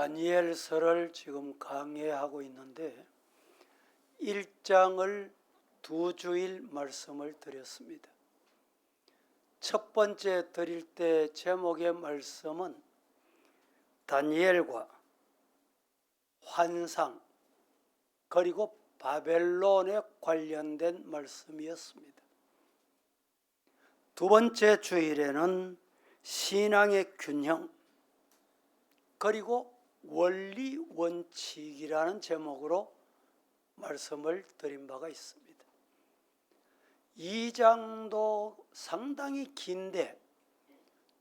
다니엘서를 지금 강해하고 있는데 1장을 2주일 말씀을 드렸습니다. 첫 번째 드릴 때 제목의 말씀은 다니엘과 환상 그리고 바벨론에 관련된 말씀이었습니다. 두 번째 주일에는 신앙의 균형 그리고 원리 원칙이라는 제목으로 말씀을 드린 바가 있습니다. 2장도 상당히 긴데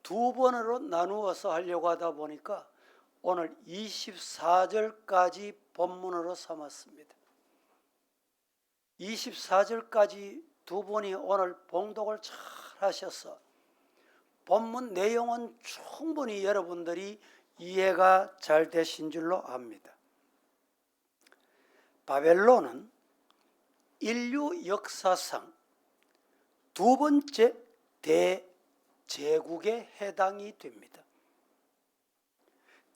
두 번으로 나누어서 하려고 하다 보니까 오늘 24절까지 본문으로 삼았습니다. 24절까지 두 분이 오늘 봉독을 잘 하셔서 본문 내용은 충분히 여러분들이 이해가 잘 되신 줄로 압니다. 바벨론은 인류 역사상 두 번째 대제국에 해당이 됩니다.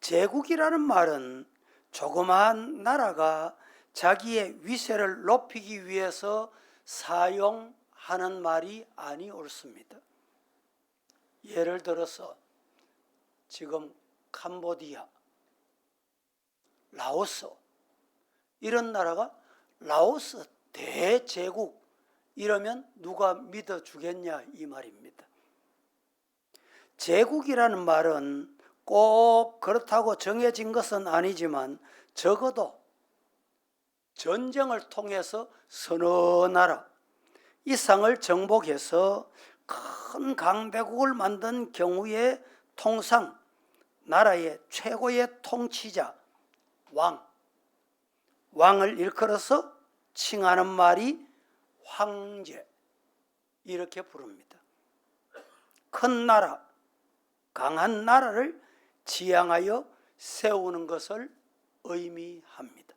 제국이라는 말은 조그마한 나라가 자기의 위세를 높이기 위해서 사용하는 말이 아니 옳습니다. 예를 들어서 지금 캄보디아, 라오스 이런 나라가 라오스 대제국 이러면 누가 믿어주겠냐 이 말입니다. 제국이라는 말은 꼭 그렇다고 정해진 것은 아니지만 적어도 전쟁을 통해서 서너 나라 이상을 정복해서 큰 강대국을 만든 경우에 통상 나라의 최고의 통치자 왕을 일컬어서 칭하는 말이 황제 이렇게 부릅니다. 큰 나라, 강한 나라를 지향하여 세우는 것을 의미합니다.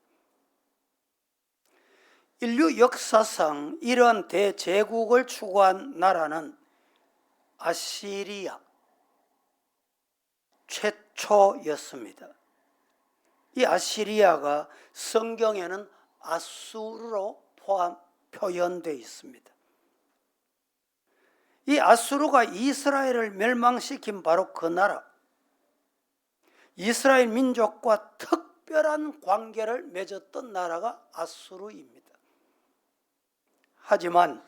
인류 역사상 이러한 대제국을 추구한 나라는 아시리아 최초였습니다. 이 아시리아가 성경에는 아수르로 표현되어 있습니다. 이 아수르가 이스라엘을 멸망시킨 바로 그 나라, 이스라엘 민족과 특별한 관계를 맺었던 나라가 아수르입니다. 하지만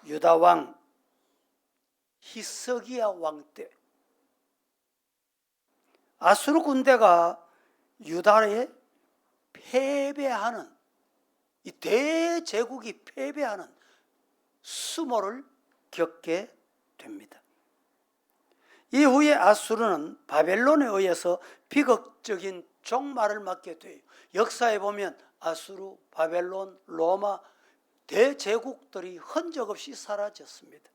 유다 왕 히스기야 왕 때 아수르 군대가 유다에 패배하는 이 대제국이 패배하는 수모를 겪게 됩니다. 이후에 아수르는 바벨론에 의해서 비극적인 종말을 맞게 돼요. 역사에 보면 아수르, 바벨론, 로마 대제국들이 흔적 없이 사라졌습니다.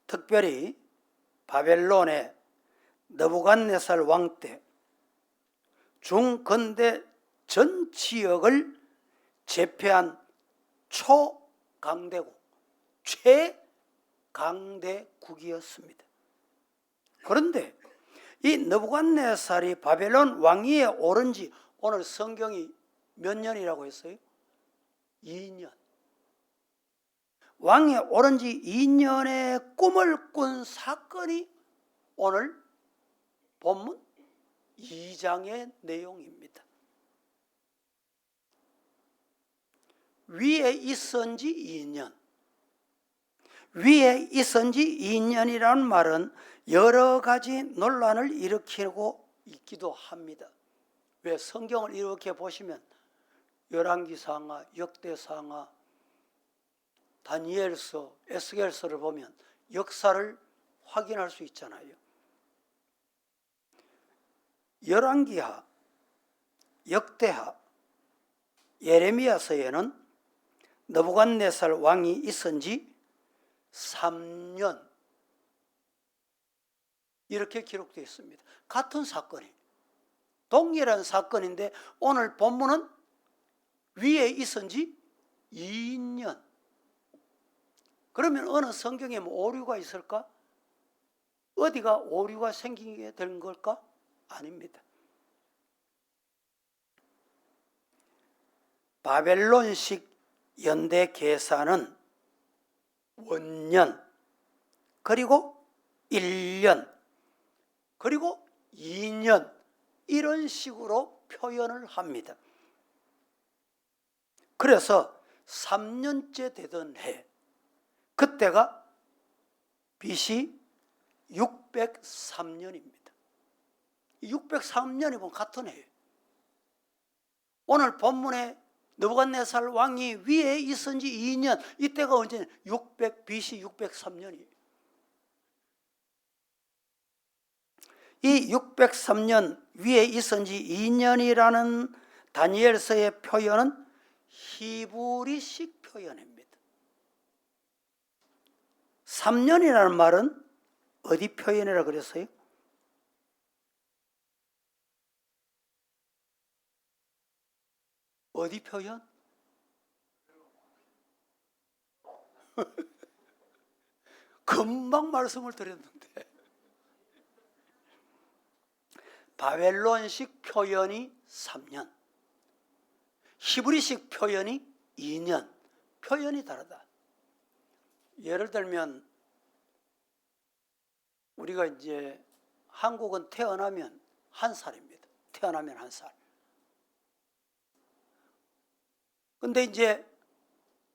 특별히 바벨론의 느부갓네살 왕 때 중근대 전 지역을 제패한 초강대국, 최강대국이었습니다. 그런데 이 느부갓네살이 바벨론 왕위에 오른 지 오늘 성경이 몇 년이라고 했어요? 2년. 왕위에 오른 지 2년의 꿈을 꾼 사건이 오늘 본문 2장의 내용입니다. 위에 있은 지 2년. 위에 있은 지 2년이라는 말은 여러 가지 논란을 일으키고 있기도 합니다. 왜 성경을 이렇게 보시면 열왕기상하, 역대상하, 다니엘서, 에스겔서를 보면 역사를 확인할 수 있잖아요. 열왕기하, 역대하, 예레미야서에는 느부갓네살 왕이 있은 지 3년 이렇게 기록되어 있습니다. 같은 사건이 동일한 사건인데 오늘 본문은 위에 있은 지 2년. 그러면 어느 성경에 뭐 오류가 있을까? 어디가 오류가 생기게 된 걸까? 아닙니다. 바벨론식 연대 계산은 원년, 그리고 1년, 그리고 2년 이런 식으로 표현을 합니다. 그래서 3년째 되던 해, 그때가 BC 603년입니다. 603년이면 같은 해예요. 오늘 본문에 느부갓네살 왕이 위에 있은 지 2년, 이때가 언제냐? BC 603년이에요. 이 603년 위에 있은 지 2년이라는 다니엘서의 표현은 히브리식 표현입니다. 3년이라는 말은 어디 표현이라 그랬어요? 어디 표현? 금방 말씀을 드렸는데 바벨론식 표현이 3년, 히브리식 표현이 2년, 표현이 다르다. 예를 들면 우리가 이제 한국은 태어나면 1살입니다. 태어나면 1살. 근데 이제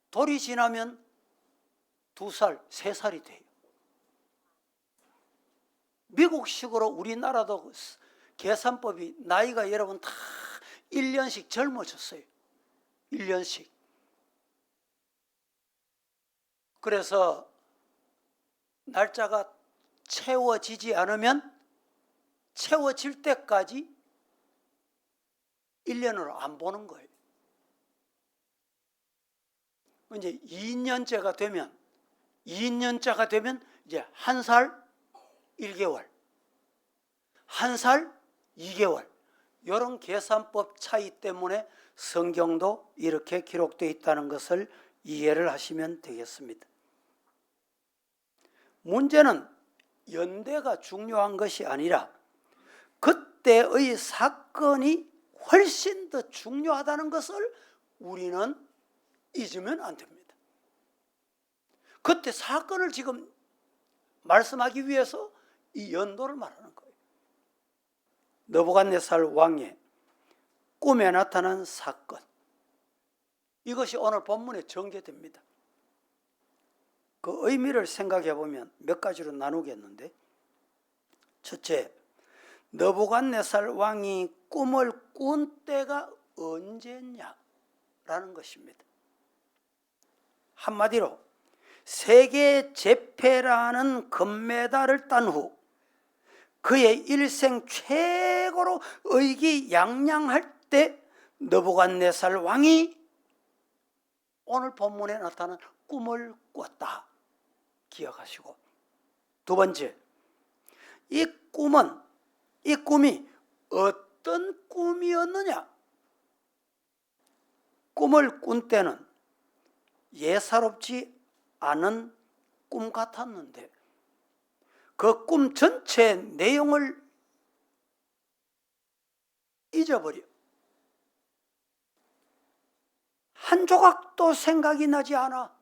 돌이 지나면 2살, 3살이 돼요. 미국식으로 우리나라도 계산법이 나이가 여러분 다 1년씩 젊어졌어요. 1년씩. 그래서 날짜가 채워지지 않으면 채워질 때까지 1년으로 안 보는 거예요. 이제 2년째가 되면 이제 1살 1개월, 1살 2개월 이런 계산법 차이 때문에 성경도 이렇게 기록되어 있다는 것을 이해를 하시면 되겠습니다. 문제는 연대가 중요한 것이 아니라 그때의 사건이 훨씬 더 중요하다는 것을 우리는 잊으면 안 됩니다. 그때 사건을 지금 말씀하기 위해서 이 연도를 말하는 거예요. 느부갓네살 왕의 꿈에 나타난 사건, 이것이 오늘 본문에 전개됩니다. 그 의미를 생각해 보면 몇 가지로 나누겠는데, 첫째, 느부갓네살 왕이 꿈을 꾼 때가 언제냐라는 것입니다. 한마디로 세계 제패라는 금메달을 딴 후 그의 일생 최고로 의기양양할 때 느부갓네살 왕이 오늘 본문에 나타난 꿈을 꿨다 기억하시고, 두 번째, 이 꿈이 어떤 꿈이었느냐? 꿈을 꾼 때는 예사롭지 않은 꿈 같았는데 그 꿈 전체 내용을 잊어버려. 한 조각도 생각이 나지 않아.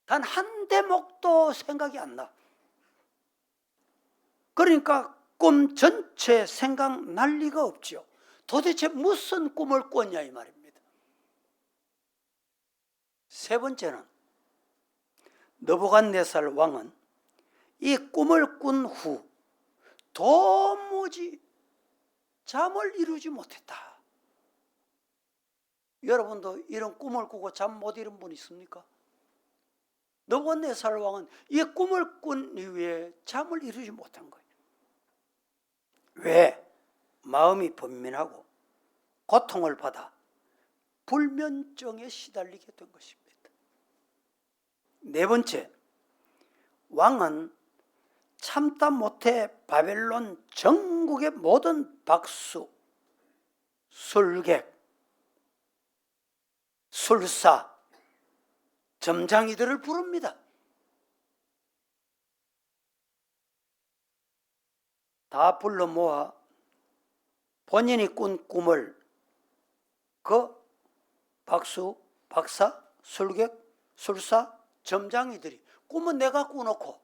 단 한 대목도 생각이 안 나. 그러니까 꿈 전체 생각날 리가 없죠. 도대체 무슨 꿈을 꿨냐 이 말입니다. 세 번째는 느부갓네살 왕은 이 꿈을 꾼 후 도무지 잠을 이루지 못했다. 여러분도 이런 꿈을 꾸고 잠 못 이룬 분 있습니까? 느부갓네살 왕은 이 꿈을 꾼 이후에 잠을 이루지 못한 거예요. 왜? 마음이 번민하고 고통을 받아 불면증에 시달리게 된 것입니다. 네 번째, 왕은 참다 못해 바벨론 전국의 모든 박수, 술객, 술사, 점장이들을 부릅니다. 다 불러 모아 본인이 꾼 꿈을 그 박수, 박사, 술객, 술사, 점장이들이 꿈은 내가 꾸놓고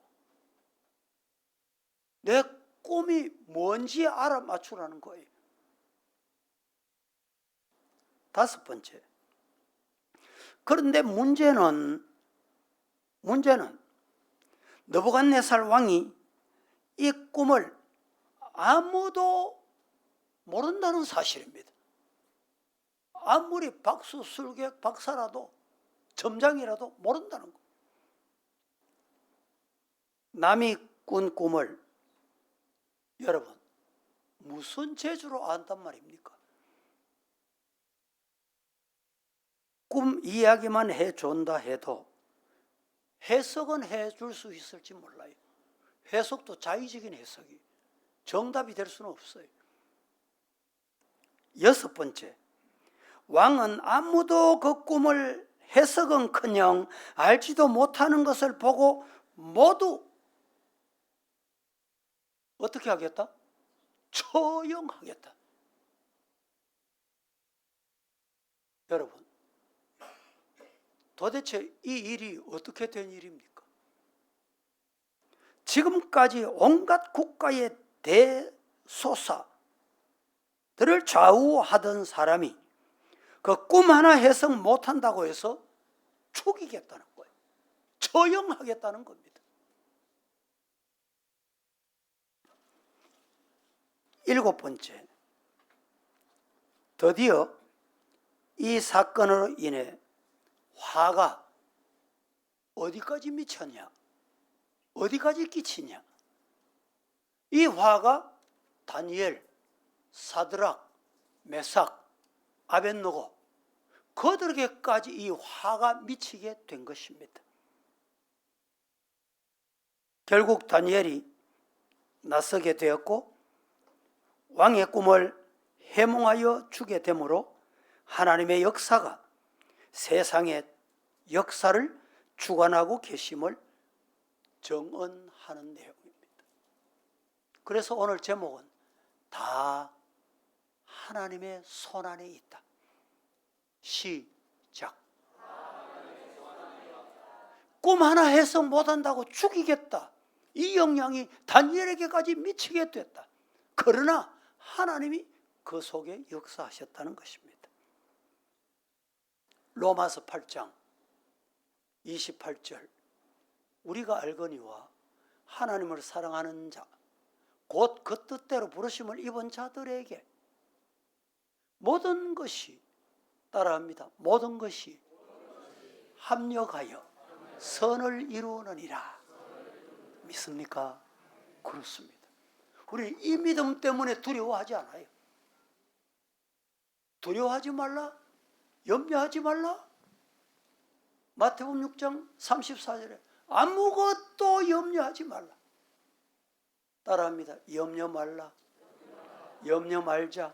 내 꿈이 뭔지 알아맞추라는 거예요. 다섯 번째. 그런데 문제는 느부갓네살 왕이 이 꿈을 아무도 모른다는 사실입니다. 아무리 박수, 술객, 박사라도 점장이라도 모른다는 거. 남이 꾼 꿈을 여러분 무슨 재주로 안단 말입니까? 꿈 이야기만 해준다 해도 해석은 해줄 수 있을지 몰라요. 해석도 자의적인 해석이 정답이 될 수는 없어요. 여섯 번째, 왕은 아무도 그 꿈을 해석은커녕 알지도 못하는 것을 보고 모두 어떻게 하겠다? 처형하겠다. 여러분, 도대체 이 일이 어떻게 된 일입니까? 지금까지 온갖 국가의 대소사들을 좌우하던 사람이 그 꿈 하나 해석 못한다고 해서 죽이겠다는 거예요. 처형하겠다는 겁니다. 일곱 번째, 드디어 이 사건으로 인해 화가 어디까지 미쳤냐? 어디까지 끼치냐? 이 화가 다니엘, 사드락, 메삭, 아벳느고 그들에게까지 이 화가 미치게 된 것입니다. 결국 다니엘이 나서게 되었고 왕의 꿈을 해몽하여 주게 되므로 하나님의 역사가 세상의 역사를 주관하고 계심을 정언하는 내용입니다. 그래서 오늘 제목은 다 하나님의 손안에 있다. 시작. 꿈 하나 해석 못한다고 죽이겠다. 이 영향이 다니엘에게까지 미치게 됐다. 그러나 하나님이 그 속에 역사하셨다는 것입니다. 로마서 8장 28절 우리가 알거니와 하나님을 사랑하는 자 곧 그 뜻대로 부르심을 입은 자들에게 모든 것이 따라합니다. 모든 것이 합력하여 선을 이루느니라. 믿습니까? 그렇습니다. 우리 이 믿음 때문에 두려워하지 않아요. 두려워하지 말라. 염려하지 말라. 마태복음 6장 34절에 아무것도 염려하지 말라. 따라합니다. 염려 말라. 염려 말자.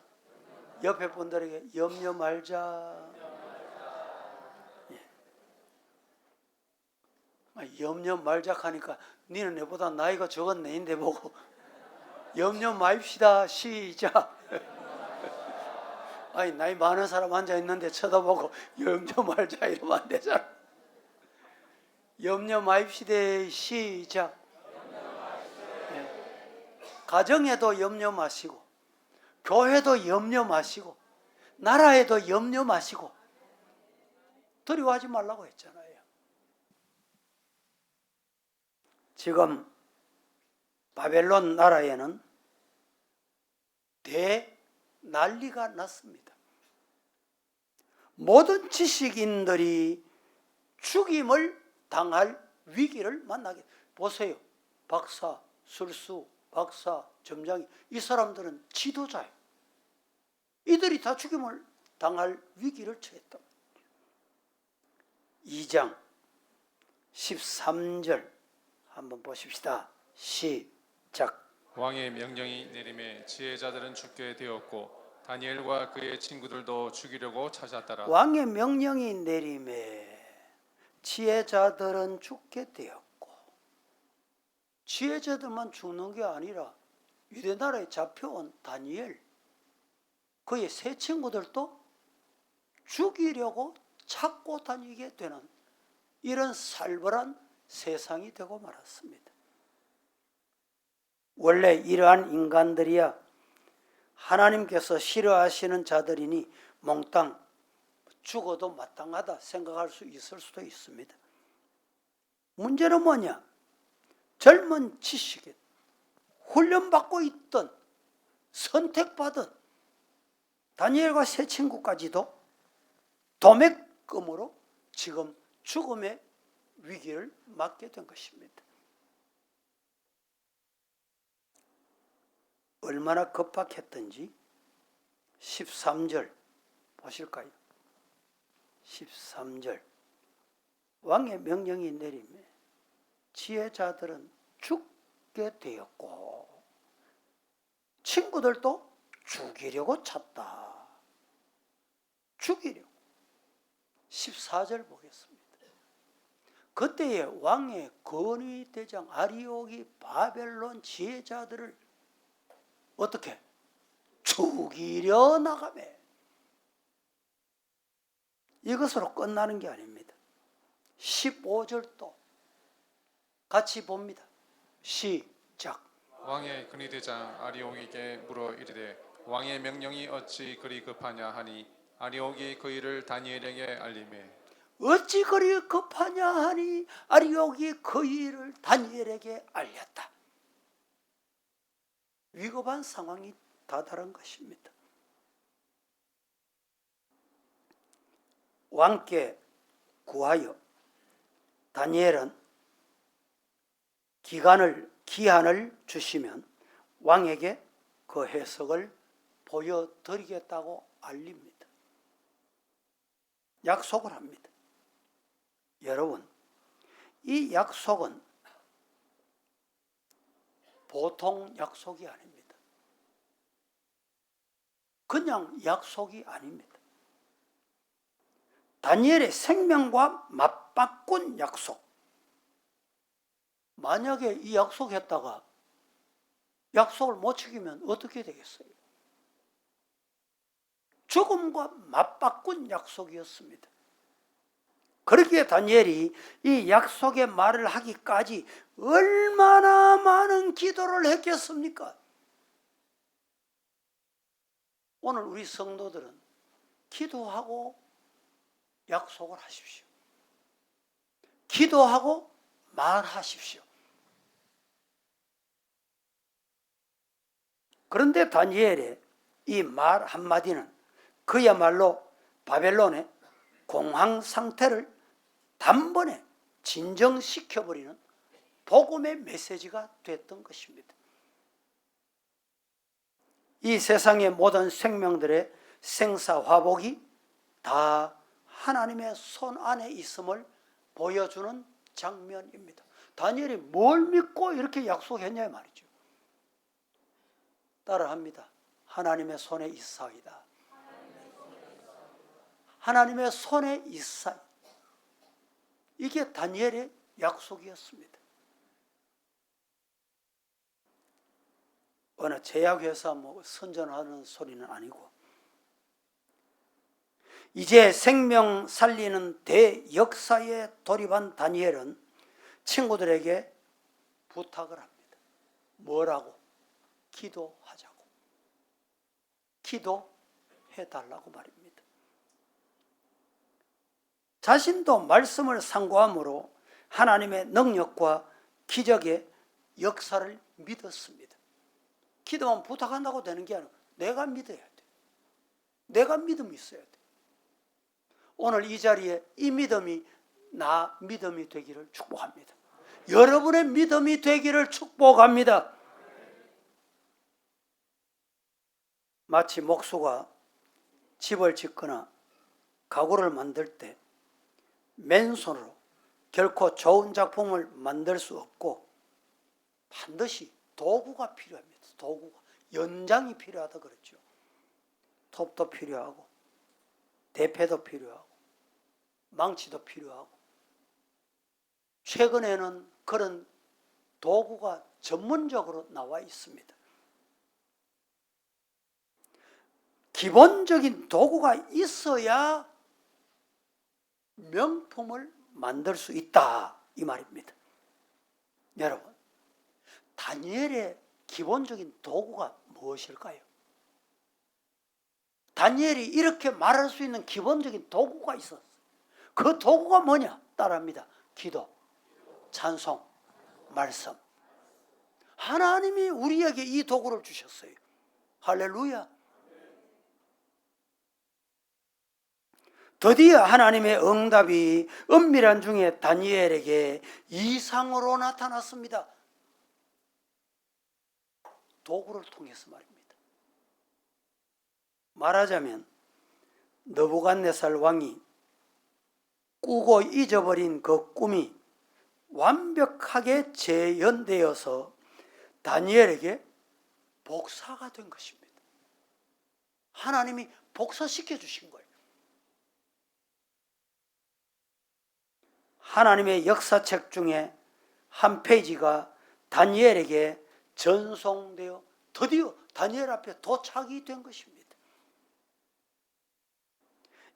옆에 분들에게 염려 말자. 예. 염려 말자 하니까 니는 내보다 나이가 적은 내인데 보고 염려 마십시다. 시작. 아니 나이 많은 사람 앉아있는데 쳐다보고 염려 말자 이러면 안 되잖아. 염려 마십시다. 시작. 네. 가정에도 염려 마시고 교회도 염려 마시고 나라에도 염려 마시고 두려워하지 말라고 했잖아요. 지금 바벨론 나라에는 난리가 났습니다. 모든 지식인들이 죽임을 당할 위기를 만나게. 보세요. 박사, 술수, 박사, 점장이 이 사람들은 지도자예요. 이들이 다 죽임을 당할 위기를 처했다. 2장 13절 한번 보십시다. 시작. 왕의 명령이 내림에 지혜자들은 죽게 되었고 다니엘과 그의 친구들도 죽이려고 찾았더라. 왕의 명령이 내림에 지혜자들은 죽게 되었고 지혜자들만 죽는 게 아니라 유대 나라에 잡혀온 다니엘, 그의 세 친구들도 죽이려고 찾고 다니게 되는 이런 살벌한 세상이 되고 말았습니다. 원래 이러한 인간들이야 하나님께서 싫어하시는 자들이니 몽땅 죽어도 마땅하다 생각할 수 있을 수도 있습니다. 문제는 뭐냐? 젊은 지식인, 훈련받고 있던, 선택받은 다니엘과 세 친구까지도 도매금으로 지금 죽음의 위기를 맞게 된 것입니다. 얼마나 급박했던지 13절 보실까요? 13절 왕의 명령이 내리매 지혜자들은 죽게 되었고 친구들도 죽이려고 찼다. 죽이려고. 14절 보겠습니다. 그때에 왕의 건위대장 아리옥이 바벨론 지혜자들을 어떻게? 죽이려 나가매. 이것으로 끝나는 게 아닙니다. 15절도 같이 봅니다. 시작. 왕의 근위대장 아리옥에게 물어 이르되 왕의 명령이 어찌 그리 급하냐 하니 아리옥이 그 일을 다니엘에게 알리매 어찌 그리 급하냐 하니 아리옥이 그 일을 다니엘에게 알렸다. 위급한 상황이 다다른 것입니다. 왕께 구하여 다니엘은 기한을 주시면 왕에게 그 해석을 보여드리겠다고 알립니다. 약속을 합니다. 여러분, 이 약속은 보통 약속이 아닙니다. 그냥 약속이 아닙니다. 다니엘의 생명과 맞바꾼 약속. 만약에 이 약속했다가 약속을 못 지키면 어떻게 되겠어요? 죽음과 맞바꾼 약속이었습니다. 그렇기에 다니엘이 이 약속의 말을 하기까지 얼마나 많은 기도를 했겠습니까? 오늘 우리 성도들은 기도하고 약속을 하십시오. 기도하고 말하십시오. 그런데 다니엘의 이 말 한마디는 그야말로 바벨론의 공황 상태를 단번에 진정시켜버리는 복음의 메시지가 됐던 것입니다. 이 세상의 모든 생명들의 생사화복이 다 하나님의 손 안에 있음을 보여주는 장면입니다. 다니엘이 뭘 믿고 이렇게 약속했냐 말이죠. 따라합니다. 하나님의 손에 있사이다. 하나님의 손에 있사이다. 이게 다니엘의 약속이었습니다. 어느 제약회사 선전하는 소리는 아니고 이제 생명 살리는 대역사에 돌입한 다니엘은 친구들에게 부탁을 합니다. 뭐라고? 기도하자고. 기도해달라고 말입니다. 자신도 말씀을 상고함으로 하나님의 능력과 기적의 역사를 믿었습니다. 기도만 부탁한다고 되는 게 아니고 내가 믿어야 돼. 내가 믿음이 있어야 돼. 오늘 이 자리에 이 믿음이 나 믿음이 되기를 축복합니다. 여러분의 믿음이 되기를 축복합니다. 마치 목수가 집을 짓거나 가구를 만들 때 맨손으로 결코 좋은 작품을 만들 수 없고 반드시 도구가 필요합니다. 도구가. 연장이 필요하다 그랬죠. 톱도 필요하고 대패도 필요하고 망치도 필요하고 최근에는 그런 도구가 전문적으로 나와 있습니다. 기본적인 도구가 있어야 명품을 만들 수 있다 이 말입니다. 여러분, 다니엘의 기본적인 도구가 무엇일까요? 다니엘이 이렇게 말할 수 있는 기본적인 도구가 있었어요. 그 도구가 뭐냐? 따라합니다. 기도, 찬송, 말씀. 하나님이 우리에게 이 도구를 주셨어요. 할렐루야. 드디어 하나님의 응답이 은밀한 중에 다니엘에게 이상으로 나타났습니다. 도구를 통해서 말입니다. 말하자면 느부갓네살 왕이 꾸고 잊어버린 그 꿈이 완벽하게 재현되어서 다니엘에게 복사가 된 것입니다. 하나님이 복사시켜 주신 거예요. 하나님의 역사책 중에 한 페이지가 다니엘에게 전송되어 드디어 다니엘 앞에 도착이 된 것입니다.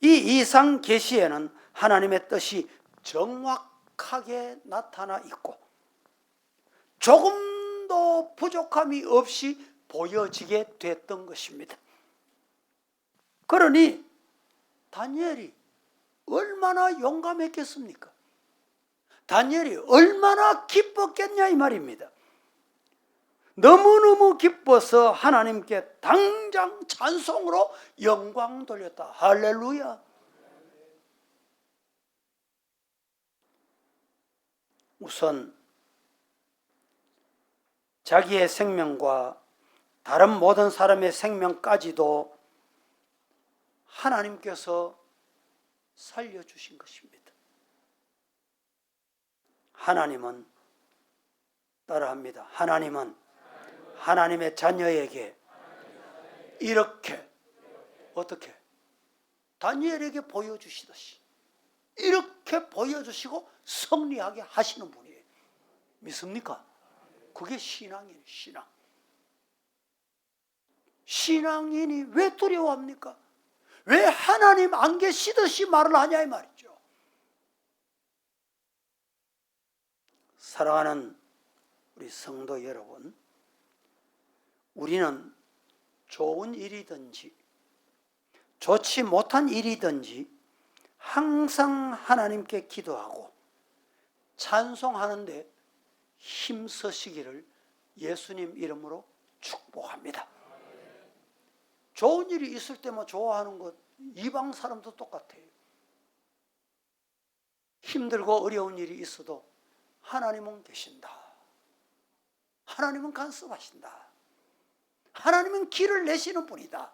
이 이상 계시에는 하나님의 뜻이 정확하게 나타나 있고 조금도 부족함이 없이 보여지게 됐던 것입니다. 그러니 다니엘이 얼마나 용감했겠습니까? 다니엘이 얼마나 기뻤겠냐 이 말입니다. 너무너무 기뻐서 하나님께 당장 찬송으로 영광 돌렸다. 할렐루야. 우선 자기의 생명과 다른 모든 사람의 생명까지도 하나님께서 살려주신 것입니다. 하나님은 따라합니다. 하나님은 하나님의 자녀에게 이렇게 어떻게 다니엘에게 보여주시듯이 이렇게 보여주시고 승리하게 하시는 분이에요. 믿습니까? 그게 신앙이에요. 신앙. 신앙인이 왜 두려워합니까? 왜 하나님 안 계시듯이 말을 하냐 이 말이죠. 사랑하는 우리 성도 여러분, 우리는 좋은 일이든지 좋지 못한 일이든지 항상 하나님께 기도하고 찬송하는데 힘쓰시기를 예수님 이름으로 축복합니다. 좋은 일이 있을 때만 좋아하는 것 이방 사람도 똑같아요. 힘들고 어려운 일이 있어도 하나님은 계신다. 하나님은 간섭하신다. 하나님은 길을 내시는 분이다.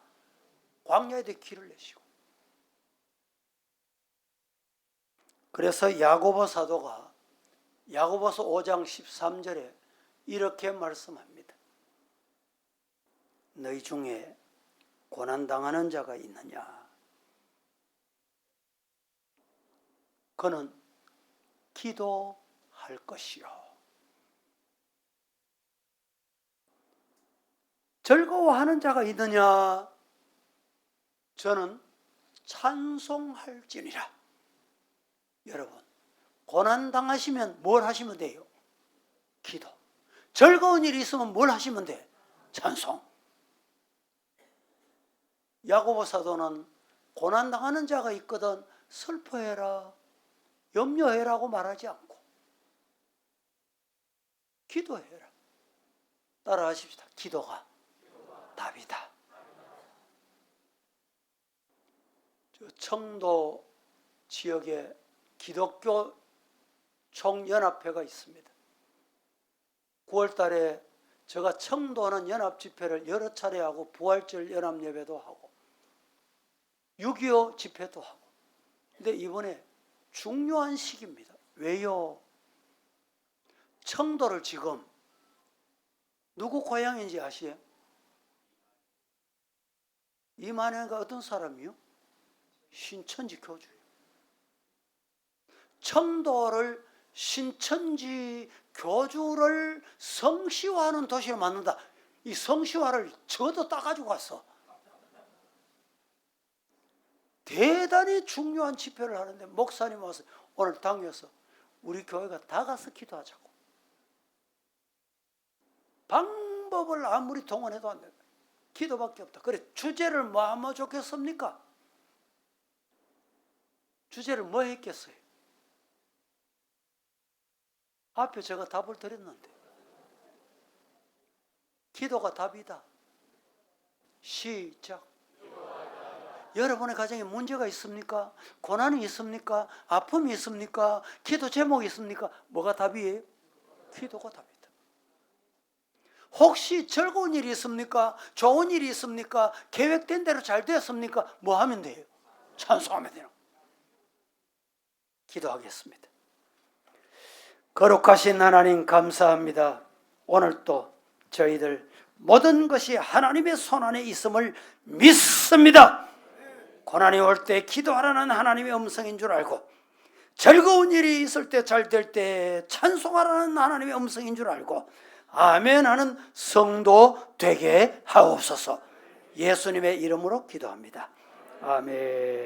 광야에 길을 내시고. 그래서 야고보 사도가 야고보서 5장 13절에 이렇게 말씀합니다. 너희 중에 고난당하는 자가 있느냐? 그는 기도할 것이요. 즐거워하는 자가 있느냐? 저는 찬송할지니라. 여러분, 고난당하시면 뭘 하시면 돼요? 기도. 즐거운 일이 있으면 뭘 하시면 돼? 찬송. 야고보 사도는 고난당하는 자가 있거든 슬퍼해라, 염려해라고 말하지 않고 기도해라. 따라하십시다. 기도가 답이다. 청도 지역에 기독교 총연합회가 있습니다. 9월 달에 제가 청도는 연합 집회를 여러 차례 하고 부활절 연합 예배도 하고 6.25 집회도 하고. 근데 이번에 중요한 시기입니다. 왜요? 청도를 지금 누구 고향인지 아시에요? 이만혜가 어떤 사람이요? 신천지 교주예요. 청도를 신천지 교주를 성시화하는 도시로 만든다. 이 성시화를 저도 따가지고 갔어. 대단히 중요한 집회를 하는데 목사님 와서 오늘 당겨서 우리 교회가 다 가서 기도하자고. 방법을 아무리 동원해도 안 된다. 기도밖에 없다. 그래, 주제를 뭐 하면 좋겠습니까? 주제를 뭐 했겠어요? 앞에 제가 답을 드렸는데. 기도가 답이다. 시작. 여러분의 가정에 문제가 있습니까? 고난이 있습니까? 아픔이 있습니까? 기도 제목이 있습니까? 뭐가 답이에요? 기도가 답이다. 혹시 즐거운 일이 있습니까? 좋은 일이 있습니까? 계획된 대로 잘 되었습니까? 뭐 하면 돼요? 찬송하면 돼요. 기도하겠습니다. 거룩하신 하나님 감사합니다. 오늘 또 저희들 모든 것이 하나님의 손안에 있음을 믿습니다. 고난이 올 때 기도하라는 하나님의 음성인 줄 알고, 즐거운 일이 있을 때 잘 될 때 찬송하라는 하나님의 음성인 줄 알고 아멘 하는 성도 되게 하옵소서. 예수님의 이름으로 기도합니다. 아멘.